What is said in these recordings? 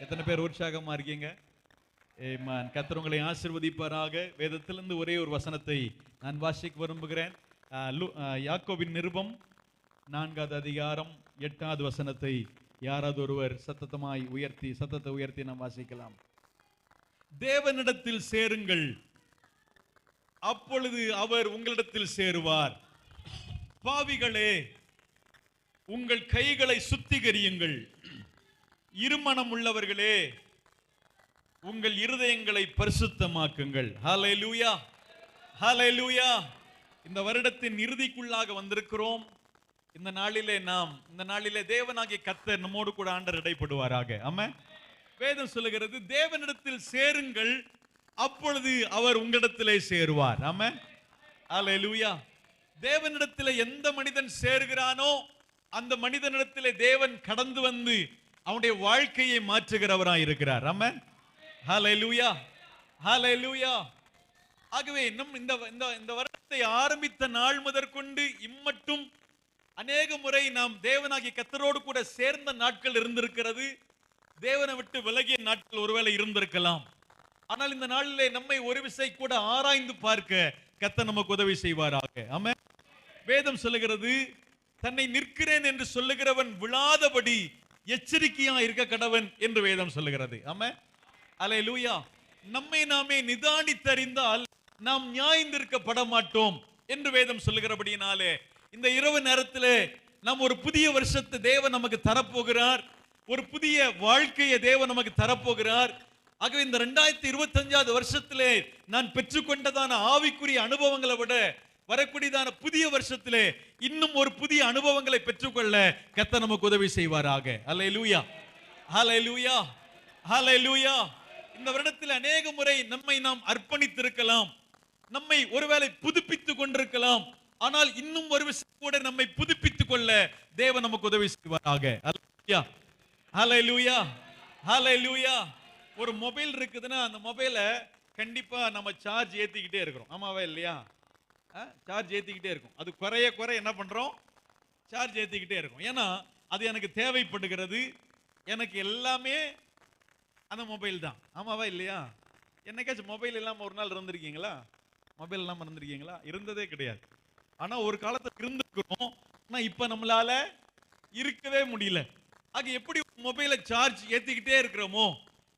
எத்தனை பேர் உற்சாகமா இருக்கீங்க? ஆமென். கர்த்தர் உங்களை ஆசீர்வதிப்பாராக. வேதத்திலிருந்து ஒரே ஒரு வசனத்தை நான் வாசிக்க விரும்புகிறேன். யாக்கோபின் நிருபம் 4வது அதிகாரம் 8வது வசனத்தை யாராவது ஒருவர் சத்தத்தை உயர்த்தி நாம் வாசிக்கலாம். தேவனிடத்தில் சேருங்கள், அப்பொழுது அவர் உங்களிடத்தில் சேருவார். பாவிகளே, உங்கள் கைகளை சுத்திகரியுங்கள். இருமனம் உள்ளவர்களே, உங்கள் இருதயங்களை பரிசுத்தமாக்குங்கள். ஹல்லேலூயா, ஹல்லேலூயா. இந்த வருடத்தின் இறுதிக்குள்ளாக வந்திருக்கிறோம். இந்த நாளிலே தேவனாகிய கர்த்தர் நம்மோடு கூட ஆண்டவர் இடைப்படுவாராக. ஆமென். வேதம் சொல்லுகிறது, தேவனிடத்தில் சேருங்கள், அப்பொழுது அவர் உங்களிடத்திலே சேருவார். ஆமென், ஹல்லேலூயா. தேவனிடத்திலே எந்த மனிதன் சேருகிறானோ அந்த மனிதனிடத்திலே தேவன் கடந்து வந்து அவனுடைய வாழ்க்கையை மாற்றுகிறவராய் இருக்கிறார். ஆமென், ஹல்லேலூயா, ஹல்லேலூயா. ஆகவே இந்த வருடத்தை ஆரம்பித்த நாள் முதற்கொண்டு இம்மட்டும் அநேக முறை நாம் தேவனாகிய கர்த்தரோடு கூட சேர்ந்த நாட்கள் இருந்திருக்கிறது. தேவனை விட்டு விலகிய நாட்கள் ஒருவேளை இருந்திருக்கலாம். ஆனால் இந்த நாளிலே நம்மை ஒரு விசை கூட ஆராய்ந்து பார்க்க கர்த்தர் நமக்கு உதவி செய்வாராக. ஆமென். வேதம் சொல்லுகிறது, தன்னை நிற்கிறேன் என்று சொல்லுகிறவன் விழாதபடி எச்சரிக்கையா இருக்க கடவன் என்று வேதம் சொல்லுகிறது. ஆமென், அல்லேலூயா. நம்மை நாமே நிதானித்தறிந்தால் நாம் நியாயந்திருக்கப்பட மாட்டோம் என்று வேதம் சொல்லுகிறபடியினாலே இந்த இரவு நேரத்திலே நாம் ஒரு புதிய வருஷத்தை தேவன் நமக்கு தரப்போகிறார். ஒரு புதிய வாழ்க்கையை தேவன் நமக்கு தரப்போகிறார். ஆகவே இந்த 2025வது வருஷத்திலே நான் பெற்றுக்கொண்டதான ஆவிக்குரிய அனுபவங்களை விட வரக்கூடியதான புதிய வருஷத்திலே இன்னும் ஒரு புதிய அனுபவங்களை பெற்றுக்கொள்ள கர்த்தர் நமக்கு உதவி செய்வாராக. அல்லேலூயா, ஹல்லேலூயா, ஹல்லேலூயா. இந்த வருடத்தில் அநேக முறை நம்மை நாம் அர்ப்பணித்திருக்கலாம், நம்மை ஒருவேளை புதுப்பித்துக் கொண்டிருக்கலாம். ஆனால் இன்னும் ஒரு விஷயம் கூட நம்மை புதுப்பித்துக் கொள்ள தேவன் நமக்கு உதவி செய்வாராக. அல்லேலூயா, ஹல்லேலூயா, ஹல்லேலூயா. ஒரு மொபைல் இருக்குதுன்னா அந்த மொபைலை கண்டிப்பா நம்ம சார்ஜ் ஏத்திக்கிட்டே இருக்கிறோம். ஆமாவா இல்லையா? சார்ஜ் ஏத்திக்கிட்டே இருக்கும். அது குறைய என்ன பண்றோம்? சார்ஜ் ஏத்திக்கிட்டே இருக்கும். ஏன்னா அது எனக்கு தேவைப்படுகிறது. எனக்கு எல்லாமே அந்த மொபைல் தான். ஆமாவா இல்லையா? என்னைக்காச்சும் மொபைல் இல்லாம ஒரு நாள் இருந்திருக்கீங்களா? மொபைல் இல்லாம இருந்திருக்கீங்களா? இருந்ததே கிடையாது. ஆனா ஒரு காலத்துல இருந்திருக்கிறோம். ஆனா இப்ப நம்மளால இருக்கவே முடியல. ஆக எப்படி மொபைலை சார்ஜ் ஏத்திக்கிட்டே இருக்கிறோமோ,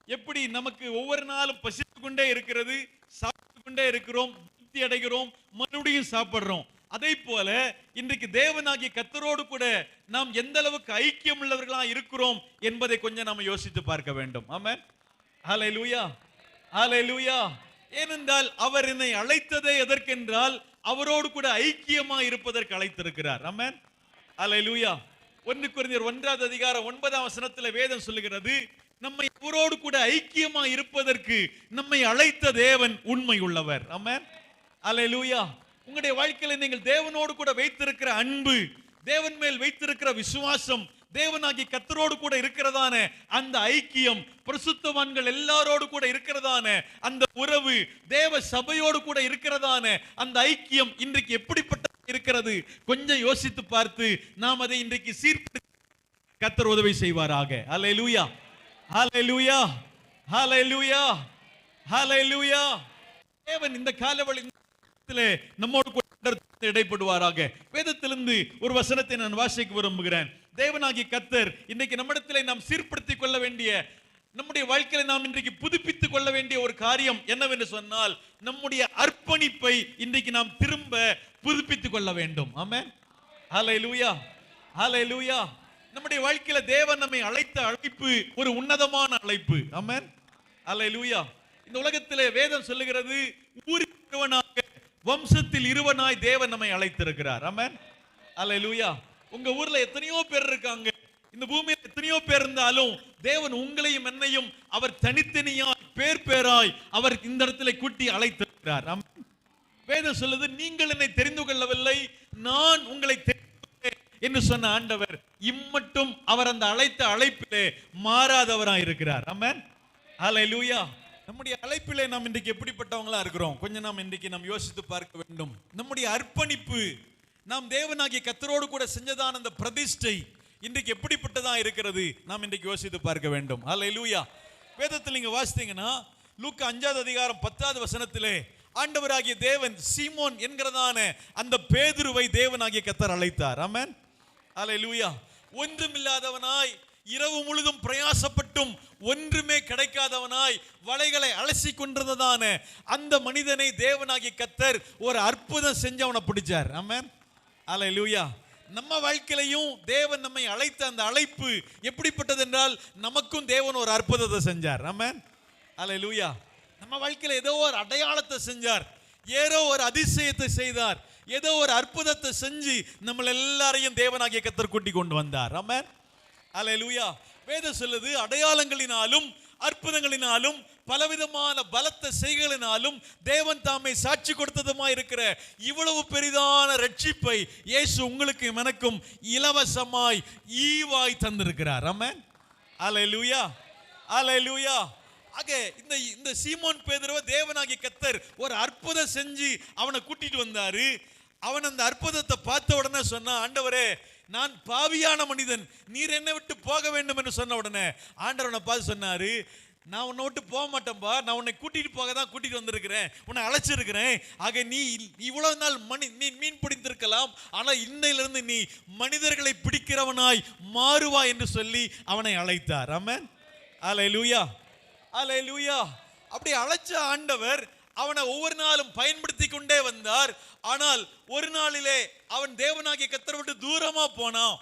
எப்படி நமக்கு ஒவ்வொரு நாளும் பசித்து கொண்டே இருக்கிறது, சாப்பிட்டு கொண்டே இருக்கிறோம், திருப்தி அடைகிறோம், மறுபடியும் சாப்பிடுறோம். அதே போல இன்றைக்கு தேவனாகிய கர்த்தரோடு கூட நாம் எந்த அளவுக்கு ஐக்கியம் உள்ளவர்களா இருக்கிறோம் என்பதை கொஞ்சம் நாம யோசித்து பார்க்க வேண்டும். ஆமென், ஹல்லேலூயா, ஹல்லேலூயா. ஏனென்றால் அவர் என்னை அழைத்ததே எதற்கென்றால் அவரோடு கூட ஐக்கியமா இருப்பதற்கு அழைத்திருக்கிறார். ஆமென், ஹல்லேலூயா. 1 கொரிந்தியர் 1வது அதிகாரம் 9ஆம் வசனத்தில் வேதம் சொல்லுகிறது, நம்மை அவரோடு கூட ஐக்கியமா இருப்பதற்கு நம்மை அழைத்த தேவன் உண்மை உள்ளவர். ஆமென், ஹல்லேலூயா. உங்களுடைய வாழ்க்கையில நீங்கள் தேவனோடு கூட வைத்திருக்கிற அன்பு, தேவன் மேல் வைத்திருக்கிற விசுவாசம், தேவனாகிய கர்த்தரோடு கூட இருக்கிறதான அந்த ஐக்கியம், பரிசுத்தவான்கள் எல்லாரோடு கூட இருக்கிறதான அந்த உறவு, தேவ சபையோடு கூட இருக்கிறதான அந்த ஐக்கியம் இன்றைக்கு எப்படிப்பட்ட இருக்கிறது கொஞ்சம் யோசித்து பார்த்து நாம் அதை இன்றைக்கு சீர்படுத்த கர்த்தர் உதவி செய்வாராக. அல்லேலூயா, ஹல்லேலூயா, ஹல்லேலூயா, ஹல்லேலூயா. தேவன் இந்த காலவெளியிலே நம்மோடு கூட இடைப்படுவாராக. வேதத்திலிருந்து ஒரு வசனத்தை நான் வாசிக்க விரும்புகிறேன். தேவனாகிய கர்த்தர் இன்றைக்கு நம்மிடத்திலே நாம் சீர்படுத்திக் கொள்ள வேண்டிய, நம்முடைய வாழ்க்கையில நாம் இன்றைக்கு புதுப்பித்துக் கொள்ள வேண்டிய ஒரு காரியம் என்னவென்று சொன்னால், நம்முடைய அர்ப்பணிப்பை இன்றைக்கு நாம் திரும்ப புதுப்பித்துக் கொள்ள வேண்டும். ஆமென், ஹல்லேலூயா, ஹல்லேலூயா. நம்முடைய வாழ்க்கையில தேவன் நம்மை அழைத்த அழைப்பு ஒரு உன்னதமான அழைப்பு. ஆமென், ஹல்லேலூயா. இந்த உலகத்திலே வேதம் சொல்லுகிறது, ஊரில் ஒருவனாக வம்சத்தில் இருவனாய் தேவன் நம்மை அழைத்திருக்கிறார். ஆமென், ஹல்லேலூயா. உங்க ஊர்ல எத்தனையோ பேர் இருக்காங்க, இந்த பூமியில் எத்தனையோ பேர் இருந்தாலும் தேவன் உங்களையும் என்னையும் அவர் தனித்தனியாய் பேராய் அவர் இந்த இடத்துல கூட்டி அழைத்திருக்கிறார். வேதம் சொல்லுது, நீங்கள் என்னை தெரிந்து கொள்ளவில்லை, நான் உங்களை என்று சொன்ன ஆண்டவர் இம்மட்டும் அவர் அந்த அழைத்த அழைப்பிலே மாறாதவராய் இருக்கிறார். ஆமென், ஹல்லேலூயா. நம்முடைய அழைப்பிலே நாம் இன்றைக்கு எப்படிப்பட்டவங்களா இருக்கிறோம் கொஞ்சம் நாம் இன்றைக்கு நாம் யோசித்து பார்க்க வேண்டும். நம்முடைய அர்ப்பணிப்பு, நாம் தேவனாகிய கர்த்தரோடு கூட செஞ்சதான அந்த பிரதிஷ்டை, இன்றைக்கு எப்படிப்பட்டதா இருக்கிறது நாம் இன்றைக்கு யோசித்து பார்க்க வேண்டும். அல்லேலூயா. வேதத்தில் நீங்க வாசித்தீங்கன்னா லூக்கா 5வது அதிகாரம் 10வது வசனத்திலே ஆண்டவராகிய தேவன் சீமோன் என்கிறதான அந்த பேதுருவை தேவனாகிய கர்த்தர் அழைத்தார். ஆமென். அல்லேலூயா. ஒன்றுமில்லாதவனாய் இரவு முழுதும் பிரயாசப்பட்டும் ஒன்றுமே கிடைக்காதவனாய் வலைகளை அலசி கொண்டிருந்ததான அந்த மனிதனை தேவனாகிய கர்த்தர் ஒரு அற்புதம் செஞ்சு அவனை பிடிச்சார். ஆமென். அல்லேலூயா. நம்ம வாழ்க்கையிலையும் தேவன் நம்மை அழைத்த அந்த அழைப்பு எப்படிப்பட்டது என்றால் நமக்கும் தேவன் ஒரு அற்புதத்தை செஞ்சார். ஆமென். அல்லேலூயா. நம்ம வாழ்க்கையில ஏதோ ஒரு அடையாளத்தை செஞ்சார், ஏதோ ஒரு அதிசயத்தை செய்தார், ஏதோ ஒரு அற்புதத்தை செஞ்சு நம்ம எல்லாரையும் தேவனாகிய கர்த்தர் கூட்டி கொண்டு வந்தார். ஆமென். அல்லேலூயா. வேதம் சொல்லுது, அடையாளங்களினாலும் அற்புதங்களினாலும் பலவிதமான பலத்த செய்களினாலும் தேவன் தாமே சாட்சி கொடுத்ததுமா இருக்கிற இவ்வளவு பெரிதான ரட்சிப்பை இயேசு உங்களுக்கு எனக்கும் இலவசமாய் ஈவாய் தந்திருக்கிறார். ஆமென். அல்லேலூயா. அல்லேலூயா. ஆக இந்த சீமோன் பேதுருவை தேவனாகிய கர்த்தர் ஒரு அற்புதம் செஞ்சு அவனை கூட்டிட்டு வந்தாரு. அவன் அந்த அற்புதத்தை பார்த்த உடனே சொன்னா, ஆண்டவரே நான் பாவியான மனிதன், நீர் என்னை விட்டு போக வேண்டும் என்று சொன்ன உடனே ஆண்டவனை பார்த்து சொன்னாரு, நான் உன்னை விட்டு போக மாட்டேன்பா, நான் உன்னை கூட்டிட்டு போக தான் கூட்டிட்டு வந்திருக்கிறேன், உன்னை அழைச்சிருக்கிறேன். ஆக நீ இவ்வளவு நாள் நீ மீன் பிடித்திருக்கலாம், ஆனால் இன்னையிலிருந்து நீ மனிதர்களை பிடிக்கிறவனாய் மாறுவா என்று சொல்லி அவனை அழைத்தார். ஆமென். அல்லேலூயா. அல்லேலூயா. அப்படி அழைச்ச ஆண்டவர் அவனை ஒவ்வொரு நாளும் பயன்படுத்தி கொண்டே வந்தார். ஆனால் ஒரு நாளிலே அவன் தேவனாகிய கர்த்தரை விட்டு தூரமா போனான்.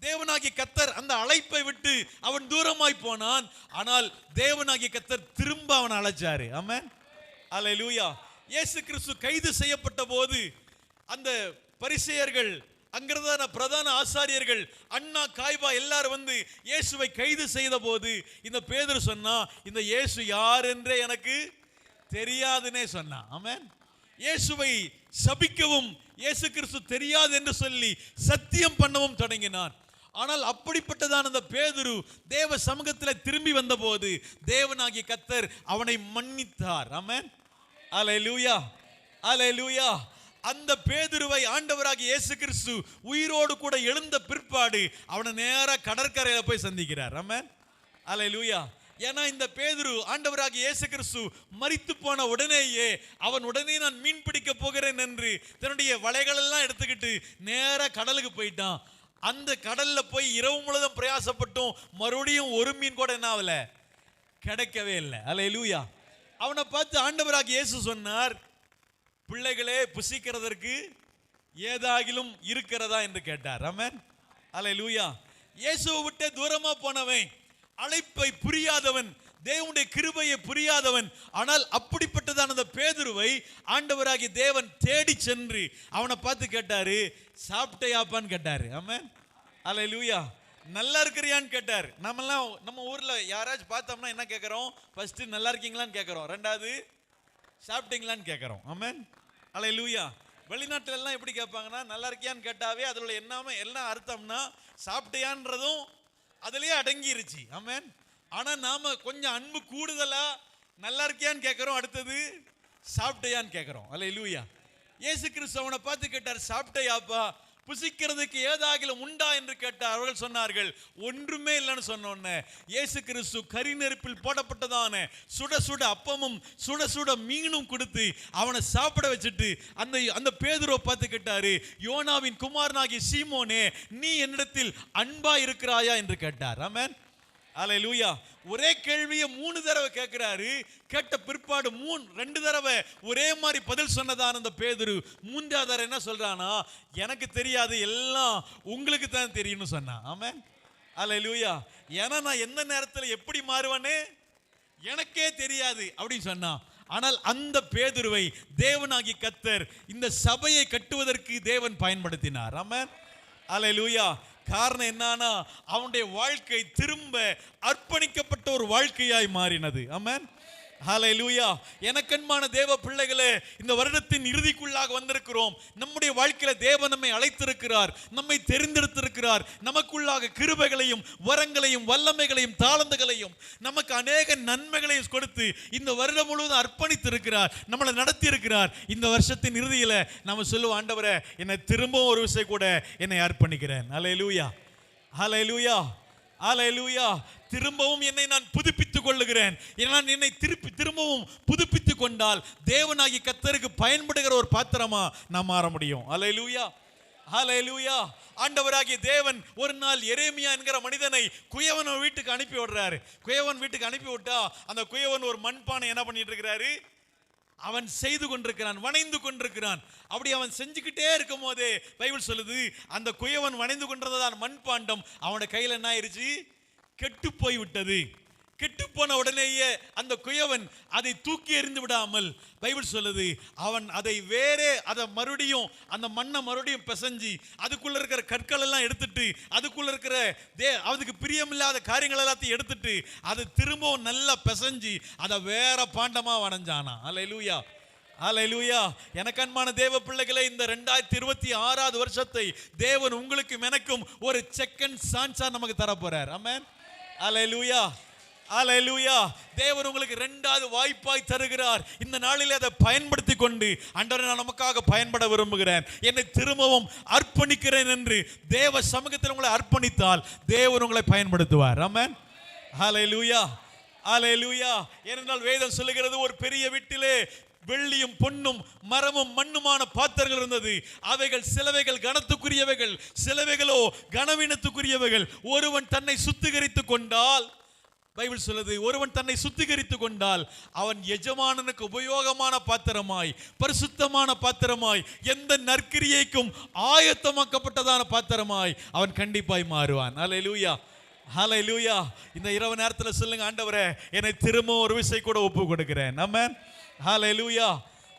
தேவனாகிய கர்த்தர் அந்த அழைப்பை விட்டு அவன் தூரமாய் போனான். ஆனால் தேவனாகிய கர்த்தர் திரும்ப அவனை அழைச்சாரு. ஆமென். அல்லேலூயா. இயேசு கிறிஸ்து கைது செய்யப்பட்ட போது அந்த பரிசேயர்கள், அங்கிருந்த பிரதான ஆசாரியர்கள், அண்ணா காய்பா எல்லாரும் வந்து இயேசுவை கைது செய்த போது இந்த பேதுரு சொன்னா, இந்த இயேசு யார் என்றே எனக்கு தெரியாதுன்னே சொன்னான். ஆமென். இயேசுவை சபிக்கவும் இயேசு கிறிஸ்து தெரியாது என்று சொல்லி சத்தியம் பண்ணவும் தொடங்கினான். ஆனால் அப்படிப்பட்டதான அந்த பேதுரு தேவ சமூகத்தில் திரும்பி வந்த போது தேவனாகிய கர்த்தர் அவனை மன்னித்தார். ஆமென். அல்லேலூயா. அல்லேலூயா. அந்த பேதுருவை ஆண்டவராகிய இயேசு கிறிஸ்து உயிரோடு கூட எழுந்த பிற்பாடு அவனை நேரா கடற்கரையில போய் சந்திக்கிறார். ஆமென். அல்லேலூயா. ஏன்னா இந்த பேதுரு ஆண்டவராகிய இயேசு கிறிஸ்து மரித்து போன உடனேயே அவன் உடனே நான் மீன் பிடிக்க போகிறேன் என்று தன்னுடைய வலைகள் எல்லாம் எடுத்துக்கிட்டு நேரா கடலுக்கு போயிட்டான். அந்த கடல்ல போய் இரவு முழுதும் பிரயாசப்பட்டும் மறுபடியும் ஒரு மீன் கூட என்ன ஆகல, கிடைக்கவே இல்லை. அல்லேலூயா. அவனை பார்த்து ஆண்டவராகிய இயேசு சொன்னார், பிள்ளைகளே புசிக்கிறதற்கு ஏதாகிலும் இருக்கிறதா என்று கேட்டார். ஆமென். அல்லேலூயா. இயேசுவை விட்டு தூரமா போனவன், அழைப்பை புரியாதவன், தேவனுடைய கிருபையை புரியாதவன், ஆனால் அப்படிப்பட்டதான அந்த பேதுருவை ஆண்டவராகிய தேவன் தேடி சென்று அவனை பார்த்து கேட்டாரு, சாப்பிட்டையாப்பான்னு கேட்டாரு. ஆமென். அல்லேலூயா. நல்லா இருக்கிறியான்னு கேட்டார். நம்ம ஊர்ல யாராச்சும் பார்த்தோம்னா என்ன கேட்கிறோம்? ஃபர்ஸ்ட் நல்லா இருக்கீங்களான்னு கேட்கிறோம், ரெண்டாவது சாப்பிட்டீங்களான்னு கேட்கிறோம். ஆமென். அல்லேலூயா. வெளிநாட்டுல எல்லாம் எப்படி கேட்பாங்கன்னா, நல்லா இருக்கியான்னு கேட்டாவே அதுல என்ன அர்த்தம்னா சாப்பிட்டியான்றதும் அதுலயே அடங்கிருச்சு. ஆமென். ஆனா நாம கொஞ்சம் அன்பு கூடுதலா நல்லா இருக்கியான்னு கேட்கிறோம், அடுத்தது சாப்பிட்டையான்னு கேட்கிறோம். அல்லேலூயா. இயேசு கிறிஸ்து அவனை பார்த்து கேட்டார், சாப்பிட்டையாப்பா, புசிக்கிறதுக்கு ஏதாகிலும் உண்டா என்று கேட்டார். அவர்கள் சொன்னார்கள் ஒன்றுமே இல்லைன்னு சொன்னோன்னே இயேசு கிறிஸ்து கரி நெருப்பில் போடப்பட்டதான சுட சுட அப்பமும் சுட சுட மீனும் கொடுத்து அவனை சாப்பிட வச்சுட்டு அந்த பேதுருவை பார்த்து கேட்டாரு, யோனாவின் குமாரனாகிய சீமோனே, நீ என்னிடத்தில் அன்பா இருக்கிறாயா என்று கேட்டார். ஆமென். அல்லேலூயா. ஒரே கேள்வியை 3 தடவை கேட்கிறாரு. கேட்ட பிற்பாடு 2 தடவை ஒரே மாதிரி பதில் சொன்னதான அந்த பேதுரு 3வது தடவை என்ன சொல்றானா, எனக்கு தெரியாது, எல்லாம் உங்களுக்கு தான் தெரியும்னு சொன்னான். ஆமென். அல்லேலூயா. ஏன்னா நான் எந்த நேரத்தில் எப்படி மாறுவானே எனக்கே தெரியாது அப்படின்னு சொன்னான். ஆனால் அந்த பேதுருவை தேவனாகிய கர்த்தர் இந்த சபையை கட்டுவதற்கு தேவன் பயன்படுத்தினார். ஆமென். அல்லேலூயா. காரணம் என்னன்னா அவனுடைய வாழ்க்கை திரும்ப அர்ப்பணிக்கப்பட்ட ஒரு வாழ்க்கையாய் மாறினது. ஆமென். ஹல்லேலூயா. எனக்கன்பான தேவ பிள்ளைகளே, இந்த வருடத்தின் இறுதிக்குள்ளாக வந்திருக்கிறோம். நம்முடைய வாழ்க்கையில தேவன் நம்மை அழைத்திருக்கிறார், நம்மை தெரிந்தெடுத்திருக்கிறார். நமக்குள்ளாக கிருபைகளையும் வரங்களையும் வல்லமைகளையும் தாளந்துகளையும் நமக்கு அநேக நன்மைகளையும் கொடுத்து இந்த வருடம் முழுவதும் அர்ப்பணித்திருக்கிறார், நம்மளை நடத்தி இருக்கிறார். இந்த வருஷத்தின் இறுதியில நம்ம சொல்லுவோம், ஆண்டவரே என்னை திரும்பவும் ஒரு விஷயம் கூட என்னை அர்ப்பணிக்கிறேன். ஹல்லேலூயா. ஹல்லேலூயா, ஹல்லேலூயா. திரும்பவும் என்னை நான் புதுப்பித்துக் கொள்ளுகிறேன். நான் என்னை திரும்பவும் புதுப்பித்துக் கொண்டால் தேவனாகி கர்த்தருக்கு பயன்படுகிற ஒரு பாத்திரமா நான் மாற முடியும். ஹல்லேலூயா, ஹல்லேலூயா. ஆண்டவராகிய தேவன் ஒரு நாள் எரேமியா என்கிற மனிதனை குயவன் வீட்டுக்கு அனுப்பி விடுறாரு. குயவன் வீட்டுக்கு அனுப்பி விட்டா அந்த குயவன் ஒரு மண்பானை என்ன பண்ணிட்டு இருக்கிறாரு, அவன் செய்து கொண்டிருக்கிறான், வணைந்து கொண்டிருக்கிறான். அப்படி அவன் செஞ்சுக்கிட்டே இருக்கும் போதே பைபிள் சொல்லுது, அந்த குயவன் வணைந்து கொண்டிருந்ததான் மண்பாண்டம் அவனுடைய கையில் என்ன ஆயிருச்சு, கெட்டு போய் விட்டது. கெட்டு போன உடனேயே அந்த குயவன் அதை தூக்கி எறிந்து விடாமல் பைபிள் சொல்லுது, அவன் அதை மறுபடியும் அந்த மண்ணை மறுபடியும் பிசைஞ்சி அதுக்குள்ள இருக்கிற கற்கள் எல்லாம் எடுத்துட்டு அதுக்குள்ள இருக்கிற அதுக்கு பிரியமில்லாத காரியங்கள் எல்லாத்தையும் எடுத்துட்டு அது திரும்பவும் நல்லா பிசைஞ்சி அதை வேற பாண்டமா வணைஞ்சானா. அல்லேலூயா, ஹல்லேலூயா. எனக்கு அன்பான தேவ பிள்ளைகளே, இந்த 2026 வருஷத்தை தேவன் உங்களுக்கும் எனக்கும் ஒரு செகண்ட் சான்ஸா நமக்கு தர போறார். ஆமென், ஹல்லேலூயா, ஹல்லேலூயா. தேவன் உங்களுக்கு 2வது வாய்ப்பாய் தருகிறார். இந்த நாளிலே அதை பயன்படுத்தி கொண்டு, ஆண்டவரே நான் நமக்காக பயன்பட விரும்புகிறேன், என்னை திரும்பவும் அர்ப்பணிக்கிறேன் என்று தேவ சமூகத்தில் உங்களை அர்ப்பணித்தால் தேவன் உங்களை பயன்படுத்துவார். ஆமென், ஹல்லேலூயா, ஹல்லேலூயா. ஏனென்றால் வேதம் சொல்லுகிறது, ஒரு பெரிய வீட்டிலே வெள்ளியும் பொன்னும் மரமும் மண்ணுமான பாத்திரங்கள் இருந்தது. அவைகள் சிலவைகள் கனத்துக்குரியவைகள், சிலவைகளோ கனவீனத்துக்குரியவைகள். ஒருவன் தன்னை சுத்திகரித்துக் கொண்டால், பைபிள் சொல்லுது, ஒருவன் தன்னை சுத்திகரித்துக் கொண்டால் அவன் எஜமானனுக்கு உபயோகமான பாத்திரமாய், பரிசுத்தமான பாத்திரமாய், எந்த நற்கிரியைக்கும் ஆயத்தமாக்கப்பட்டதான பாத்திரமாய் அவன் கண்டிப்பாய் மாறுவான். ஹல்லேலூயா, ஹல்லேலூயா. இந்த இரவு நேரத்தில் சொல்லுங்க, ஆண்டவரே என்னை திரும்ப ஒரு விசை கூட ஒப்பு கொடுக்கிறேன். ஆமென், ஹல்லேலூயா,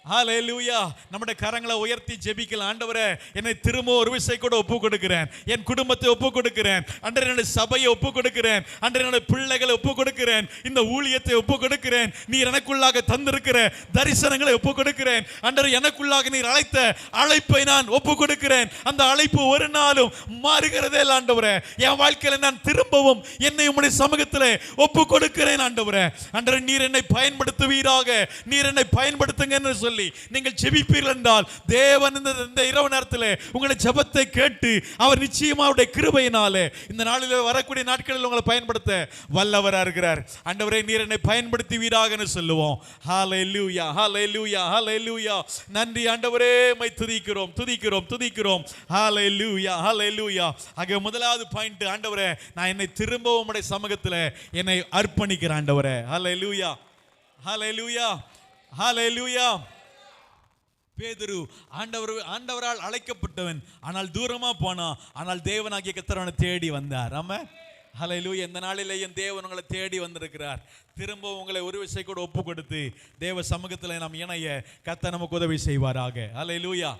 ஹல்லேலூயா. நம்முடைய கரங்களை உயர்த்தி ஜெபிக்கலாம். ஆண்டவரே என்னை திரும்ப ஒரு விசை கூட ஒப்பு கொடுக்கிறேன், என் குடும்பத்தை ஒப்பு கொடுக்கிறேன், ஆண்டவரே என்னுடைய சபையை ஒப்பு கொடுக்கிறேன், ஆண்டவரே என்னுடைய பிள்ளைகளை ஒப்பு கொடுக்கிறேன், இந்த ஊழியத்தை ஒப்பு கொடுக்கிறேன், நீர் எனக்குள்ளாக தந்திருக்கிற தரிசனங்களை ஒப்பு கொடுக்கிறேன், ஆண்டவரே எனக்குள்ளாக நீர் அழைத்த அழைப்பை நான் ஒப்பு கொடுக்கிறேன். அந்த அழைப்பு ஒரு நாளும் மாறுகிறதே இல்லை ஆண்டவரே. என் வாழ்க்கையில நான் திரும்பவும் என்னை உம்முடைய சமூகத்திலே ஒப்பு கொடுக்கிறேன். ஆண்டவரே, ஆண்டவரே நீர் என்னை பயன்படுத்துவீராக, நீர் என்னை பயன்படுத்துங்க என்று சொல்லி நீங்கள் ஜெபிப்பீர்கள் என்றால் தேவன் இந்த இரவு நேரத்தில் உங்களை ஜெபத்தை கேட்டு அவர் நிச்சயமா அவருடைய கிருபையினாலே இந்த நாளில் வரக்கூடிய நாட்களில் உங்களை பயன்படுத்த வல்லவராக இருக்கிறார். ஆண்டவரே நீர் என்னை பயன்படுத்துவீராக என்று சொல்லுவோம். ஹல்லேலூயா, ஹல்லேலூயா, ஹல்லேலூயா. நன்றி ஆண்டவரே, உம்மை துதிக்கிறோம், துதிக்கிறோம், துதிக்கிறோம். ஹல்லேலூயா, ஹல்லேலூயா. ஆக முதலாவது பாயிண்ட், ஆண்டவரே நான் என்னை திரும்பவும் உம்முடைய சமூகத்தில் என்னை அர்ப்பணிக்கிறேன். ஆண்டவரே, ஹல்லேலூயா, ஹல்லேலூயா, ஹல்லேலூயா. பேதுரு ஆண்டவரால் அழைக்கப்பட்டவன், ஆனால் தூரமா போனா, ஆனால் தேவனாகிய கர்த்தர் அவனை தேடி வந்தார். ஆமென், ஹல்லேலூயா. இந்த நாளிலேயும் தேவன் உங்களை தேடி வந்திருக்கிறார். திரும்ப உங்களை ஒரு விசை கூட ஒப்பு கொடுத்து தேவ சமூகத்தில் நாம் இணைய கர்த்தர் நமக்கு உதவி செய்வாராக. ஹல்லேலூயா,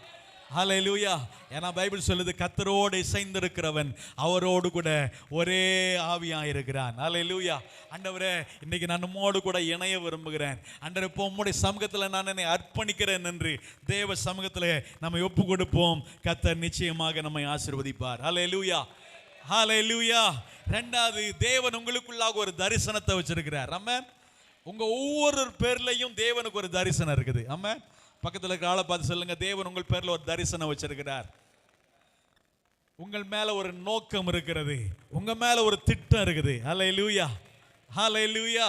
ஹல்லேலூயா. ஏன்னா பைபிள் சொல்லுது, கர்த்தரோடு இசைந்திருக்கிறவன் அவரோடு கூட ஒரே ஆவியாக இருக்கிறான். ஹல்லேலூயா. ஆண்டவரே இன்னைக்கு நான் உம்மோடு கூட இணைய விரும்புகிறேன். ஆண்டவரே இப்போ உம்முடைய சமூகத்தில் நான் என்னை அர்ப்பணிக்கிறேன் என்று தேவ சமூகத்தில் நம்ம ஒப்பு கொடுப்போம். கர்த்தர் நிச்சயமாக நம்மை ஆசீர்வதிப்பார். ஹல்லேலூயா, ஹல்லேலூயா. 2வது, தேவன் உங்களுக்குள்ளாக ஒரு தரிசனத்தை வச்சிருக்கிறார். ஆமென். உங்க ஒவ்வொரு பேர்லையும் தேவனுக்கு ஒரு தரிசனம் இருக்குது. ஆமென். பக்கத்தில் இருக்கிற ஆளை பார்த்து சொல்லுங்க, தேவன் உங்கள் பேர்ல ஒரு தரிசனம் வச்சிருக்கிறார். உங்கள் மேல ஒரு நோக்கம் இருக்கிறது, உங்க மேல ஒரு திட்டம் இருக்குது. ஹல்லேலூயா, ஹல்லேலூயா.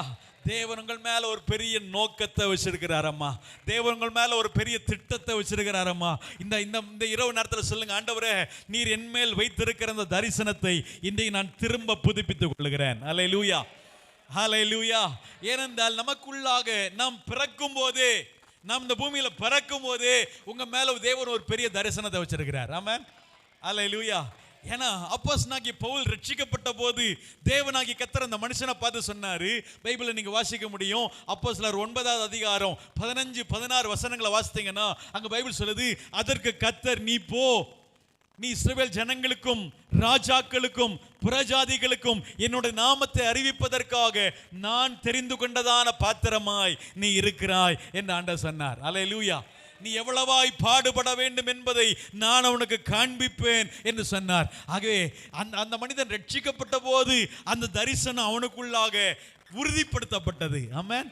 தேவன் உங்கள் மேல ஒரு பெரிய நோக்கத்தை வச்சிருக்கிறாரம்மா. தேவன் உங்கள் மேல ஒரு பெரிய திட்டத்தை வச்சிருக்கிறாரம்மா. இந்த இரவு நேரத்தில் சொல்லுங்க, ஆண்டவரே நீர் என் மேல் வைத்திருக்கிற அந்த தரிசனத்தை இன்றைக்கு நான் திரும்ப புதுப்பித்துக் கொள்கிறேன். ஹல்லேலூயா, ஹல்லேலூயா. ஏனென்றால் நமக்குள்ளாக நாம் பிறக்கும் போதே, நாம் இந்த பூமியில பிறக்கும் போதே உங்க மேல தேவன் ஒரு பெரிய தரிசனத்தை வச்சிருக்கிறார். ஆமென், ஹல்லேலூயா. ஏன்னா அப்போஸ்தலனாகிய பவுல் ரட்சிக்கப்பட்ட போது தேவனாகிய கர்த்தர் அந்த மனுஷனை பார்த்து சொன்னாரு. பைபிளை நீங்க வாசிக்க முடியும். அப்போஸ்தலர் 9வது அதிகாரம் 15-16 வசனங்களை வாசித்தீங்கன்னா அங்க பைபிள் சொல்லுது, அதற்கு கர்த்தர் நீ போ, நீ இஸ்ரவேல் ஜனங்களுக்கும் ராஜாக்களுக்கும் புறஜாதிகளுக்கும் என்னுடைய நாமத்தை அறிவிப்பதற்காக நான் தெரிந்து கொண்டதான பாத்திரமாய் நீ இருக்கிறாய் என்று ஆண்டவர் சொன்னார். அல்லேலூயா. நீ எவ்வளவாய் பாடுபட வேண்டும் என்பதை நான் அவனுக்கு காண்பிப்பேன் என்று சொன்னார். ஆகவே அந்த மனிதன் ரட்சிக்கப்பட்ட போது அந்த தரிசனம் அவனுக்குள்ளாக உறுதிப்படுத்தப்பட்டது. ஆமென்,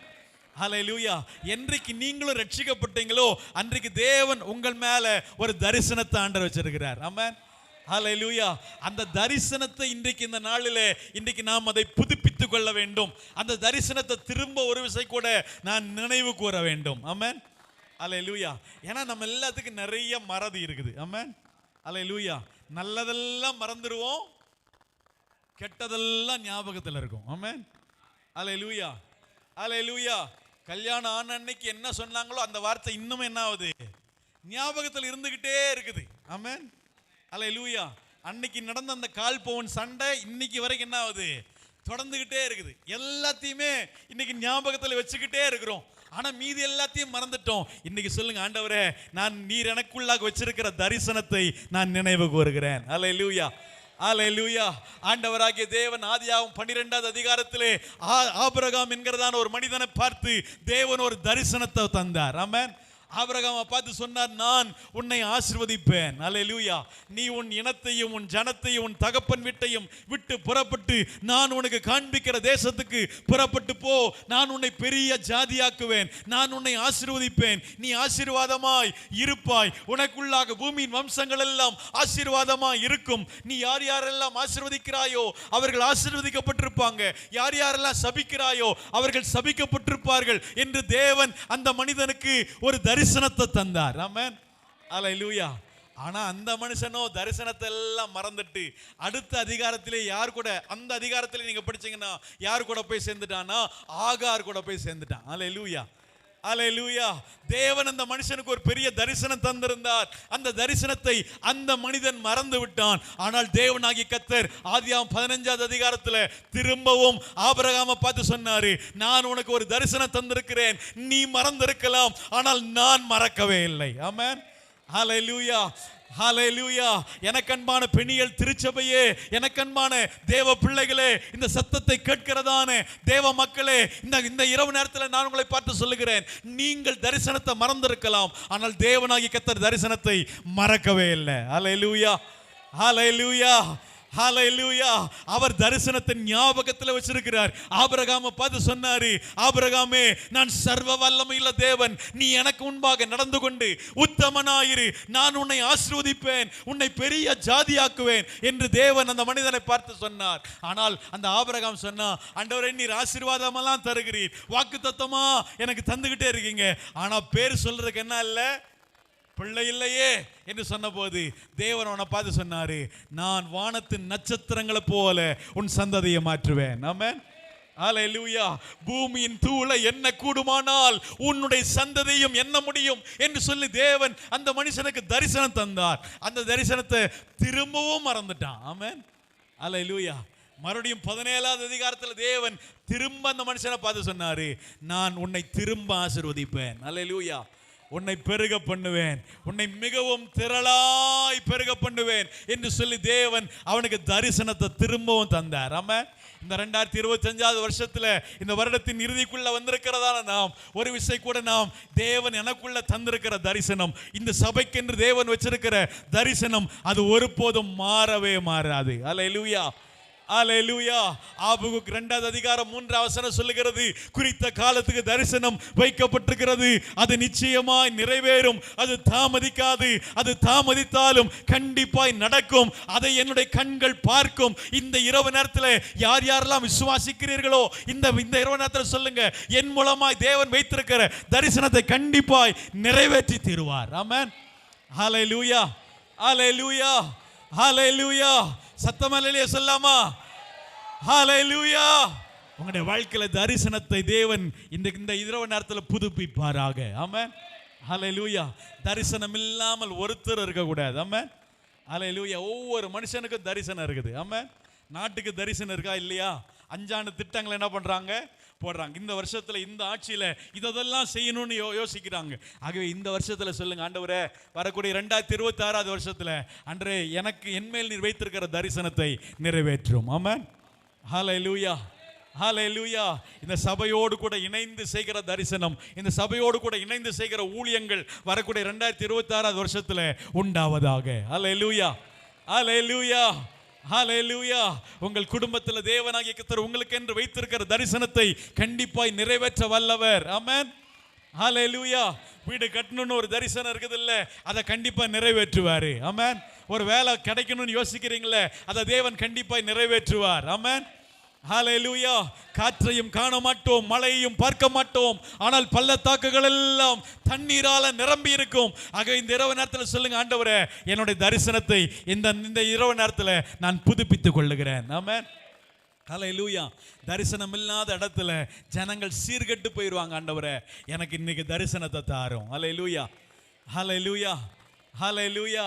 ஹல்லேலூயா. என்றைக்கு நீங்களும் ரட்சிக்கப்பட்டீங்களோ அன்றைக்கு தேவன் உங்கள் மேல ஒரு தரிசனத்தை ஆண்டவர் வச்சிருக்கிறார். ஆமென், ஹல்லேலூயா. அந்த தரிசனத்தை இன்றைக்கு இந்த நாளிலே இன்றைக்கு நாம் அதை புதுப்பித்துக் கொள்ள வேண்டும். அந்த தரிசனத்தை திரும்ப ஒரு விசை கூட நான் நினைவு கூற வேண்டும். ஆமென். ஹல்லேலூயா. ஏன்னா நம்ம எல்லாத்துக்கும் நிறைய மறதி இருக்குது. ஆமென். ஹல்லேலூயா. நல்லதெல்லாம் மறந்துடுவோம், கெட்டதெல்லாம் ஞாபகத்தில் இருக்கும். ஆமென். ஹல்லேலூயா. ஹல்லேலூயா. கல்யாணம் ஆன அன்னைக்கு என்ன சொன்னாங்களோ அந்த வார்த்தை இன்னும் என்ன ஆகுது, ஞாபகத்தில் இருந்துகிட்டே இருக்குது. ஆமென். ஹல்லேலூயா. அன்னைக்கு நடந்த அந்த கால் பவுன் சண்டை இன்னைக்கு வரைக்கும் என்ன ஆகுது, தொடர்ந்துகிட்டே இருக்குது. எல்லாத்தையுமே இன்னைக்கு ஞாபகத்தில் வச்சுக்கிட்டே இருக்கிறோம். ஆனா மீதி எல்லாத்தையும் மறந்துட்டோம். இன்னைக்கு சொல்லுங்க, ஆண்டவரே, நான் நீர் எனக்குள்ளாக வச்சிருக்கிற தரிசனத்தை நான் நினைவு கூறுகிறேன். ஹல்லேலூயா. ஹல்லேலூயா. ஆண்டவராகிய தேவன் ஆதியாகமம் 12வது அதிகாரத்திலே ஆபிரகாம் என்கிறதான ஒரு மனிதனை பார்த்து தேவன் ஒரு தரிசனத்தை தந்தார். ஆமென். ஆபிரகாமை பார்த்து சொன்னார், நான் உன்னை ஆசீர்வதிப்பேன். ஹல்லேலூயா. நீ உன் இனத்தையும் உன் ஜனத்தையும் உன் தகப்பன் வீட்டையும் விட்டு புறப்பட்டு நான் உனக்கு காண்பிக்கிற தேசத்துக்கு புறப்பட்டு போ. நான் உன்னை பெரிய ஜாதியாக்குவேன். நான் உன்னை ஆசீர்வதிப்பேன். நீ ஆசீர்வாதமாய் இருப்பாய். உனக்குள்ளாக பூமியின் வம்சங்கள் எல்லாம் ஆசீர்வாதமாய் இருக்கும். நீ யார் யாரெல்லாம் ஆசீர்வதிக்கிறாயோ அவர்கள் ஆசீர்வதிக்கப்பட்டிருப்பாங்க. யார் யாரெல்லாம் சபிக்கிறாயோ அவர்கள் சபிக்கப்பட்டிருப்பார்கள் என்று தேவன் அந்த மனிதனுக்கு ஒரு தரிசனத்தை தந்தார். ஆமென். ஹல்லேலூயா. ஆனா அந்த மனுஷனோ தரிசனத்தை எல்லாம் மறந்துட்டு அடுத்த அதிகாரத்திலே யார் கூட, அந்த அதிகாரத்திலே நீங்க படிச்சீங்கன்னா யார் கூட போய் சேர்ந்துட்டானா, ஆகார் கூட போய் சேர்ந்துட்டான். ஹல்லேலூயா. ஹல்லேலூயா. தேவன் அந்த மனுஷனுக்கு ஒரு பெரிய தரிசனம் தந்திருந்தார். அந்த தரிசனத்தை அந்த மனிதன் மறந்து விட்டான். ஆனால் தேவனாகிய கர்த்தர் ஆதியாகமம் 15வது அதிகாரத்தில் திரும்பவும் ஆபிரகாமை பார்த்து சொன்னாரு, நான் உனக்கு ஒரு தரிசனம் தந்திருக்கிறேன். நீ மறந்திருக்கலாம், ஆனால் நான் மறக்கவே இல்லை. ஆமென். ஹல்லேலூயா. ஹல்லேலூயா. எனக்கன்பான பெண்ணியல் திருச்சபையே, எனக்கன்பான தேவ பிள்ளைகளே, இந்த சத்தத்தை கேட்கிறதான தேவ மக்களே, இந்த இரவு நேரத்தில் நான் உங்களை பார்த்து சொல்லுகிறேன், நீங்கள் தரிசனத்தை மறந்திருக்கலாம், ஆனால் தேவனாகிய கர்த்தர் தரிசனத்தை மறக்கவே இல்லை. ஹல்லேலூயா. ஹல்லேலூயா. ஹல்லேலூயா. அவர் தரிசனத்தை ஞாபகத்தில் வச்சிருக்கிறார். ஆபிரகாமை பார்த்து சொன்னாரு, ஆபிரகாமே, நான் சர்வ வல்லமையுள்ள தேவன். நீ எனக்கு முன்பாக நடந்து கொண்டு உத்தமனாயிரு. நான் உன்னை ஆசீர்வதிப்பேன், உன்னை பெரிய ஜாதியாக்குவேன் என்று தேவன் அந்த மனிதனை பார்த்து சொன்னார். ஆனால் அந்த ஆபிரகாம் சொன்னா, ஆண்டவரே, நீர் ஆசீர்வாதமெல்லாம் தருகிறீர், வாக்குத்தத்தமா எனக்கு தந்துகிட்டே இருக்கீங்க, ஆனா பேர் சொல்றதுக்கு என்ன இல்லை, பிள்ளை இல்லையே என்று சொன்னபோது தேவன் அவனை பார்த்து சொன்னாரு, நான் வானத்தின் நட்சத்திரங்களை போல உன் சந்ததியை மாற்றுவேன். ஆமென். ஹல்லேலூயா. பூமியின் தூளை என்ன கூடுமானால் உன்னுடைய சந்ததியும் என்ன முடியும் என்று சொல்லி தேவன் அந்த மனுஷனுக்கு தரிசனம் தந்தார். அந்த தரிசனத்தை திரும்பவும் மறந்துட்டான். ஆமென். ஹல்லேலூயா. மறுபடியும் 17வது அதிகாரத்தில் தேவன் திரும்ப அந்த மனுஷனை பார்த்து சொன்னாரு, நான் உன்னை திரும்ப ஆசீர்வதிப்பேன். ஹல்லேலூயா. உன்னை பெருக பண்ணுவேன், உன்னை மிகவும் திரளாய் பெருக பண்ணுவேன் என்று சொல்லி தேவன் அவனுக்கு தரிசனத்தை திரும்பவும் தந்தார். ஆமென். இந்த 2025வது வருஷத்துல, இந்த வருடத்தின் இறுதிக்குள்ள வந்திருக்கிறதான நாம் ஒரு விஷயம் கூட நாம் தேவன் எனக்குள்ள தந்திருக்கிற தரிசனம், இந்த சபைக்கு என்று தேவன் வச்சிருக்கிற தரிசனம், அது ஒருபோதும் மாறவே மாறாது. ஹல்லேலூயா. ஹல்லேலூயா. ஆபகுக் 2வது அதிகாரம் 3வது வசனம் சொல்லுகிறது, குறித்த காலத்துக்கு தரிசனம் வைக்கப்பட்டிருக்கிறது, அது நிச்சயமாய் நிறைவேறும், அது தாமதிக்காது, அது தாமதித்தாலும் கண்டிப்பாய் நடக்கும், அதை என்னுடைய கண்கள் பார்க்கும். இந்த இரவு நேரத்தில் யார் யாரெல்லாம் விசுவாசிக்கிறீர்களோ இந்த இரவு நேரத்தில் சொல்லுங்க, என் மூலமாய் தேவன் வைத்திருக்கிற தரிசனத்தை கண்டிப்பாய் நிறைவேற்றி தருவார். ஆமென். ஹல்லேலூயா. ஹல்லேலூயா. ஹல்லேலூயா. சத்தமல்லையே சொல்லாமா? ஹல்லேலூயா. உங்களுடைய வாழ்க்கையில தரிசனத்தை தேவன் இந்த இரவு நேரத்தில் புதுப்பிப்பாராக. ஆமென். ஹல்லேலூயா. தரிசனம் இல்லாமல் ஒருத்தர் இருக்க கூடாது. ஆமென். ஹல்லேலூயா. ஒவ்வொரு மனுஷனுக்கும் தரிசனம் இருக்குது. ஆமென். நாட்டுக்கு தரிசனம் இருக்கா இல்லையா? அஞ்சாண்டு திட்டங்களை என்ன பண்றாங்க, போடுறாங்க. இந்த வருஷத்துல இந்த ஆட்சியில இதெல்லாம் செய்யணும்னு யோசிக்கிறாங்க. ஆகவே இந்த வருஷத்துல சொல்லுங்க, ஆண்டவரே, வரக்கூடிய 2026வது வருஷத்துல அன்றே எனக்கு என்மேல் நீர் வைத்திருக்கிற தரிசனத்தை நிறைவேற்றும். ஆமென். ஹல்லேலூயா. ஹல்லேலூயா. இந்த சபையோடு கூட இணைந்து செய்கிற தரிசனம், இந்த சபையோடு கூட இணைந்து செய்கிற ஊழியங்கள் வரக்கூடிய 2026வது வருஷத்துல உண்டாவதாக. ஹல்லேலூயா. ஹல்லேலூயா. ஹல்லேலூயா. உங்கள் குடும்பத்தில் தேவனாகிய கர்த்தர் உங்களுக்கு என்று வைத்திருக்கிற தரிசனத்தை கண்டிப்பாய் நிறைவேற்ற வல்லவர். ஆமென். ஹல்லேலூயா. வீடு கட்டணும்னு ஒரு தரிசனம் இருக்குது இல்ல, அதை கண்டிப்பா நிறைவேற்றுவாரு. ஆமென். ஒரு வேலை கிடைக்கணும்னு யோசிக்கிறீங்களே, அதை தேவன் கண்டிப்பாய் நிறைவேற்றுவார். ஆமென். ஹல்லேலூயா. காற்றையும் காண மாட்டோம், மழையையும் பார்க்க மாட்டோம், ஆனால் பள்ளத்தாக்குகள் எல்லாம் தண்ணீரால நிரம்பி இருக்கும். ஆக இந்த இரவு நேரத்தில் சொல்லுங்க, ஆண்டவரே என்னுடைய தரிசனத்தை இந்த இரவு நேரத்தில் நான் புதுப்பித்துக் கொள்ளுகிறேன். ஆமென். ஹல்லேலூயா. தரிசனம் இல்லாத இடத்துல ஜனங்கள் சீர்கெட்டு போயிடுவாங்க. ஆண்டவரே எனக்கு இன்னைக்கு தரிசனத்தை தாரும். ஹல்லேலூயா. ஹல்லேலூயா. ஹல்லேலூயா.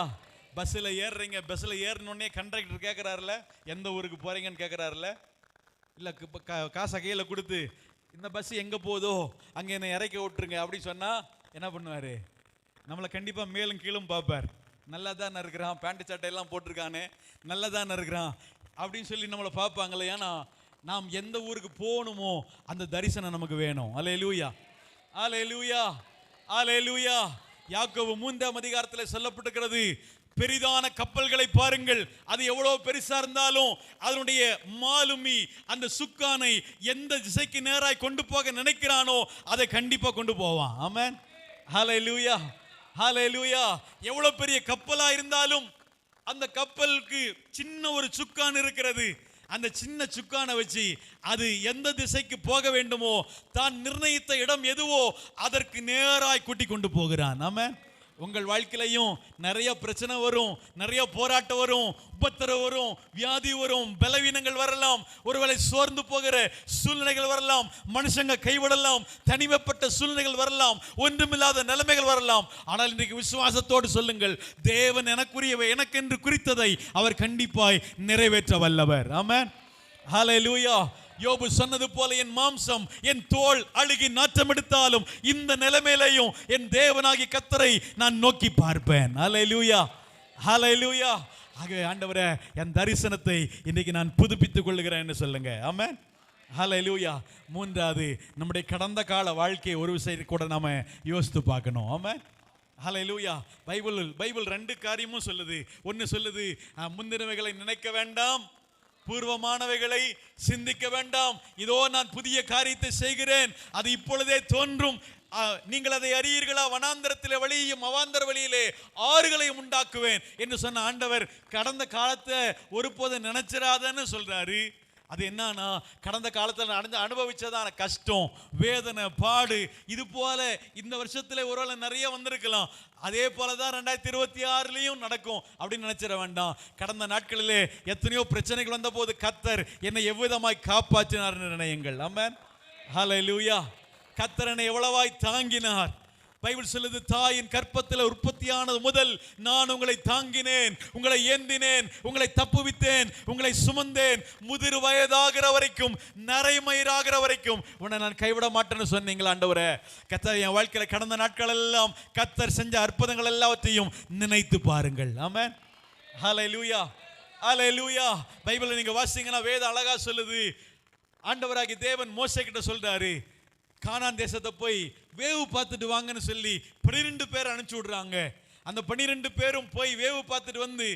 பஸ்ஸில் ஏறுறீங்க, பஸ்ஸில் ஏறினோடனே கண்டக்டர் கேட்குறாருல, எந்த ஊருக்கு போகிறீங்கன்னு கேட்குறாருல, இல்லை காசை கையில் கொடுத்து இந்த பஸ் எங்கே போதோ அங்கே என்னை இறக்கி விட்டுருங்க அப்படின்னு சொன்னால் என்ன பண்ணுவார்? நம்மளை கண்டிப்பாக மேலும் கீழும் பார்ப்பார். நல்லா தானே இருக்கிறான், பேண்ட் சட்டையெல்லாம் போட்டிருக்கானே, நல்லா தானே இருக்கிறான் அப்படின்னு சொல்லி நம்மளை பார்ப்பாங்களே. ஏன்னா நாம் எந்த ஊருக்கு போகணுமோ அந்த தரிசனம் நமக்கு வேணும். அல்லேலூயா. அல்லேலூயா. அல்லேலூயா. யாக்கோபு 3ஆம் அதிகாரத்தில் சொல்லப்பட்டிருக்கிறது, பெரிதான கப்பல்களை பாருங்கள், அது எவ்வளவு பெருசா இருந்தாலும் அதனுடைய மாலுமி அந்த சுக்கானை எந்த திசைக்கு நேராய் கொண்டு போக நினைக்கிறானோ அதை கண்டிப்பா கொண்டு போவான். ஆமென். ஹல்லேலூயா. ஹல்லேலூயா. எவ்வளவு பெரிய கப்பலா இருந்தாலும் அந்த கப்பலுக்கு சின்ன ஒரு சுக்கான் இருக்கிறது. அந்த சின்ன சுக்கானை வச்சு அது எந்த திசைக்கு போக வேண்டுமோ, தான் நிர்ணயித்த இடம் எதுவோ அதற்கு நேராய் கூட்டி கொண்டு போகிறான். ஆமென். உங்கள் வாழ்க்கையிலையும் நிறைய பிரச்சனை வரும், நிறைய போராட்டம் வரும், உபத்திரவு வரும், வியாதி வரும், பலவீனங்கள் வரலாம், ஒருவேளை சோர்ந்து போகிற சூழ்நிலைகள் வரலாம், மனுஷங்க கைவிடலாம், தனிமைப்பட்ட சூழ்நிலைகள் வரலாம், ஒன்றுமில்லாத நிலைமைகள் வரலாம். ஆனால் இன்றைக்கு விசுவாசத்தோடு சொல்லுங்கள், தேவன் எனக்குரியவை, எனக்கென்று குறித்ததை அவர் கண்டிப்பாய் நிறைவேற்ற வல்லவர். ஆமென். ஹல்லேலூயா. யோபு சொன்னது போல, என் மாம்சம் என் தோல் அழுகி நாற்றம் எடுத்தாலும் இந்த நிலைமையிலையும் என் தேவனாகிய கர்த்தரை நான் நோக்கி பார்ப்பேன். ஹல்லேலூயா. ஹல்லேலூயா. ஆகவே ஆண்டவரே என் தரிசனத்தை இன்றைக்கு நான் புதுப்பித்துக் கொள்ளுகிறேன்னு சொல்லுங்க. ஆமென். ஹல்லேலூயா. 3வது, நம்முடைய கடந்த கால வாழ்க்கையை ஒரு விஷயம் கூட நாம யோசித்து பார்க்கணும். ஆமென். ஹல்லேலூயா. பைபிள் 2 காரியமும் சொல்லுது. ஒன்று சொல்லுது, முந்தினவைகளை நினைக்க வேண்டாம், பூர்வமானவைகளை சிந்திக்க வேண்டாம், இதோ நான் புதிய காரியத்தை செய்கிறேன், அது இப்பொழுதே தோன்றும், நீங்கள் அதை அறியீர்களா, வனாந்தரத்திலே வழியையும் அவாந்தர வழியிலே ஆறுகளையும் உண்டாக்குவேன் என்று சொன்ன ஆண்டவர் கடந்த காலத்தை ஒருபோதும் நினைச்சிராதன்னு சொல்றாரு. அது என்னன்னா, கடந்த காலத்தில் அனுபவிச்சதான கஷ்டம், வேதனை, பாடு, இது போல இந்த வருஷத்துல ஒருவேளை நிறைய வந்திருக்கலாம். அதே போலதான் 2026 நடக்கும் அப்படின்னு நினைச்சிட வேண்டாம். கடந்த நாட்களிலே எத்தனையோ பிரச்சனைகள் வந்த போது கர்த்தர் என்னை எவ்விதமாய் காப்பாற்றினார் நினையுங்கள். ஆமென். ஹல்லேலூயா. கர்த்தர் என்னை எவ்வளவாய் தாங்கினார். பைபிள் சொல்லுது, தாயின் கற்பத்தில் உற்பத்தியானது முதல் நான் உங்களை தாங்கினேன், உங்களை ஏந்தினேன், உங்களை தப்புவித்தேன், உங்களை சுமந்தேன், முதிர் வயதாகிற வரைக்கும், நரைமயிராகிற வரைக்கும் உன்னை நான் கைவிட மாட்டேன்னு சொன்னீங்களா ஆண்டவரே. கர்த்தர் என் வாழ்க்கையில கடந்த நாட்கள் எல்லாம் கர்த்தர் செஞ்ச அற்புதங்கள் எல்லாவற்றையும் நினைத்து பாருங்கள். ஆமென். ஹல்லேலூயா. ஹல்லேலூயா. பைபிளை நீங்க வாசிங்கன்னா வேதம் அழகா சொல்லுது, ஆண்டவராகிய தேவன் மோசே கிட்ட சொல்றாரு, கானான் தேசத்தை போய் வேவு பார்த்துட்டு வாங்கன்னு சொல்லி 12 பேர் அனுப்பிச்சு விடுறாங்க. அந்த 12 பேரும் போய் வேவு பார்த்துட்டு வந்து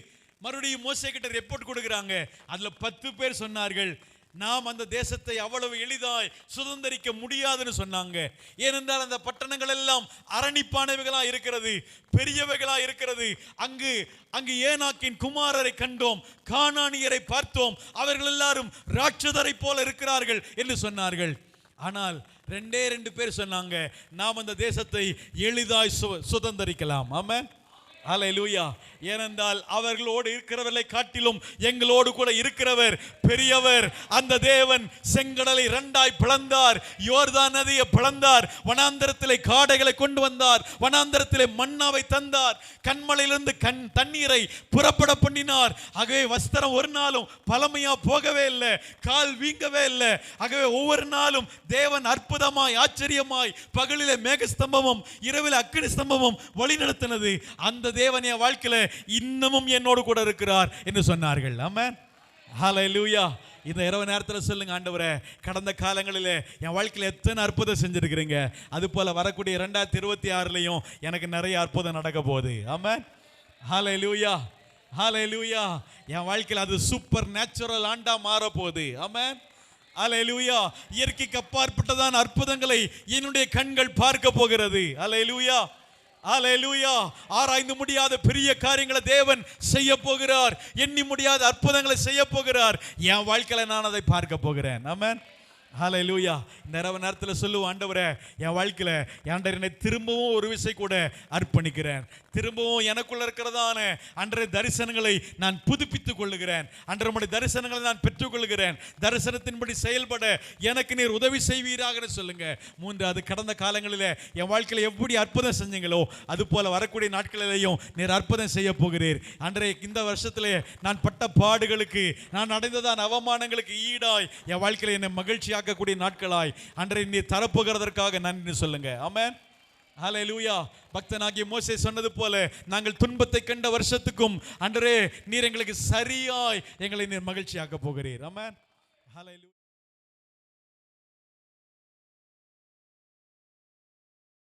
மறுபடியும் மோசே கிட்ட ரிப்போர்ட் கொடுக்குறாங்க. அதுல 10 பேர் சொன்னார்கள், நாம் அந்த தேசத்தை அவ்வளவு எளிதாய் சுதந்திரிக்க முடியாதுன்னு சொன்னாங்க. ஏனென்றால் அந்த பட்டணங்கள் எல்லாம் அரணிப்பானவைகளா இருக்கிறது, பெரியவைகளா இருக்கிறது. அங்கு ஏனாக்கின் குமாரரை கண்டோம், கானானியரை பார்த்தோம், அவர்கள் எல்லாரும் ராட்சதரை போல இருக்கிறார்கள் என்று சொன்னார்கள். ஆனால் 2 பேர் சொன்னாங்க, நாம் அந்த தேசத்தை எளிதாய் சுதந்திரிக்கலாம். ஆமென். ஹல்லேலூயா. ஏனென்றால் அவர்களோடு இருக்கிறவர்களை காட்டிலும் எங்களோடு கூட இருக்கிறவர் பெரியவர். அந்த தேவன் செங்கடலை 2ஆய் பிளந்தார், யோர்தான் நதியை பிளந்தார், வனாந்தரத்திலே காடைகளை கொண்டு வந்தார், வனாந்தரத்திலே மன்னாவை தந்தார், கண்மலையிலிருந்து தண்ணீரை புறப்பட பண்ணினார். ஆகவே வஸ்திரம் ஒரு நாளும் பழமையா போகவே இல்லை, கால் வீங்கவே இல்லை. ஆகவே ஒவ்வொரு நாளும் தேவன் அற்புதமாய் ஆச்சரியமாய் பகலிலே மேகஸ்தம்பமும் இரவில் அக்கினி ஸ்தம்பமும் வழி நடத்தினது. அந்த தேவன் என் வாழ்க்கையில இன்னமும் என்னோடு கூட இருக்கிறார் என்று சொன்னார்கள். ஆமென். ஹல்லேலூயா. இந்த இரவு நேரத்தில் சொல்லுங்க, ஆண்டவரே கடந்த காலங்களிலே என் வாழ்க்கையில் எத்தனை அற்புதம் செஞ்சிருக்கிறீங்க, அது போல வரக்கூடிய 2026 எனக்கு நிறைய அற்புதம் நடக்க போகுது. ஆமென். ஹல்லேலூயா. ஹல்லேலூயா. என் வாழ்க்கையில் அது சூப்பர் நேச்சுரல் ஆண்டா மாற போகுது. ஆமென். ஹல்லேலூயா. இயற்கைக்கு அப்பாற்பட்டதான அற்புதங்களை என்னுடைய கண்கள் பார்க்க போகிறது. ஹல்லேலூயா. ஹல்லேலூயா. ஆராய்ந்து முடியாத பெரிய காரியங்களை தேவன் செய்ய போகிறார். எண்ணி முடியாத அற்புதங்களை செய்ய போகிறார். என் வாழ்க்கையில நான் அதை பார்க்க போகிறேன். ஆமென். ஹல்லேலூயா. இந்த இரவு நேரத்தில் சொல்லுவோம், ஆண்டவரே என் வாழ்க்கையில ஆண்டவரே என்னை திரும்பவும் ஒரு விசை கூட அர்ப்பணிக்கிறேன். திரும்பவும் எனக்குள்ள இருக்கிறதான அன்றைய தரிசனங்களை நான் புதுப்பித்துக் கொள்ளுகிறேன். அன்றைய தரிசனங்களை நான் பெற்றுக்கொள்கிறேன். தரிசனத்தின்படி செயல்பட எனக்கு நீர் உதவி செய்வீராக சொல்லுங்க. மூன்றாவது, கடந்த காலங்களில் என் வாழ்க்கையில் எப்படி அற்புதம் செஞ்சீங்களோ அது போல வரக்கூடிய நாட்களிலேயும் நீர் அற்புதம் செய்ய போகிறீர். அன்றைய இந்த வருஷத்திலே நான் பட்ட பாடுகளுக்கு, நான் அடைந்ததான அவமானங்களுக்கு ஈடாய் என் வாழ்க்கையில என்னை மகிழ்ச்சியாக கூடிய நாட்களாய் அன்றைய நீர் தரப்போகிறதற்காக நன்றி சொல்லுங்க. ஆமென். ஹல்லேலூயா. பக்தனாகிய மோசே சொன்னது போல நாங்கள் துன்பத்தை கண்ட வருஷத்துக்கும் அன்றே நீர் எங்களுக்கு சரியாய் எங்களை நீர் மகிழ்ச்சியாக்க போகிறீர். ஆமென். ஹல்லேலூயா.